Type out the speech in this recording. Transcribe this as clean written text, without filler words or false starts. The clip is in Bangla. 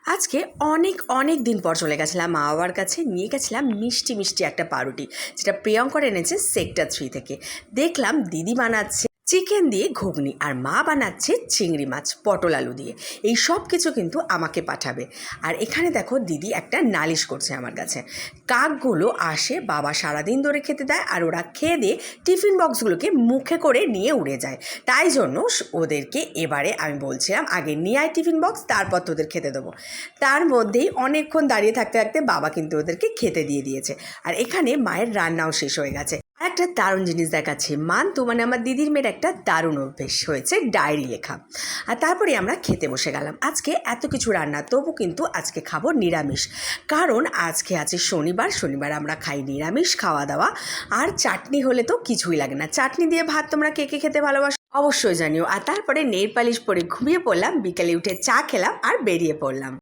আজকে অনেক অনেক দিন পর চলে গেছিলাম মা বাবার কাছে, নিয়ে গেছিলাম মিষ্টি মিষ্টি একটা পাউরুটি, যেটা প্রিয়ঙ্কর এনেছে সেক্টর 3 থেকে। দেখলাম দিদি বানাচ্ছে চিকেন দিয়ে ঘুগনি, আর মা বানাচ্ছে চিংড়ি মাছ পটল আলু দিয়ে। এই সব কিছু কিন্তু আমাকে পাঠাবে। আর এখানে দেখো দিদি একটা নালিশ করছে আমার কাছে। কাকগুলো আসে, বাবা সারাদিন ধরে খেতে দেয়, আর ওরা খেয়ে দিয়ে টিফিন বক্সগুলোকে মুখে করে নিয়ে উড়ে যায়। তাই জন্য ওদেরকে এবারে আমি বলছিলাম আগে নিয়ে আয় টিফিন বক্স, তারপর তোদের খেতে দেবো। তার মধ্যেই অনেকক্ষণ দাঁড়িয়ে থাকতে থাকতে বাবা কিন্তু ওদেরকে খেতে দিয়ে দিয়েছে। আর এখানে মায়ের রান্নাও শেষ হয়ে গেছে। আর একটা দারুণ জিনিস দেখাচ্ছে, মান্তু মানে আমার দিদির মেয়ের একটা দারুণ অভ্যেস হয়েছে ডায়েরি লেখা। আর তারপরে আমরা খেতে বসে গেলাম। আজকে এত কিছু রান্না, তবু কিন্তু আজকে খাবো নিরামিষ, কারণ আজকে আছে শনিবার। শনিবার আমরা খাই নিরামিষ খাওয়া দাওয়া। আর চাটনি হলে তো কিছুই লাগে না। চাটনি দিয়ে ভাত তোমরা কে কে খেতে ভালোবাসো অবশ্যই জানিও। আর তারপরে নেল পালিশ পরে ঘুমিয়ে পড়লাম, বিকেলে উঠে চা খেলাম আর বেরিয়ে পড়লাম।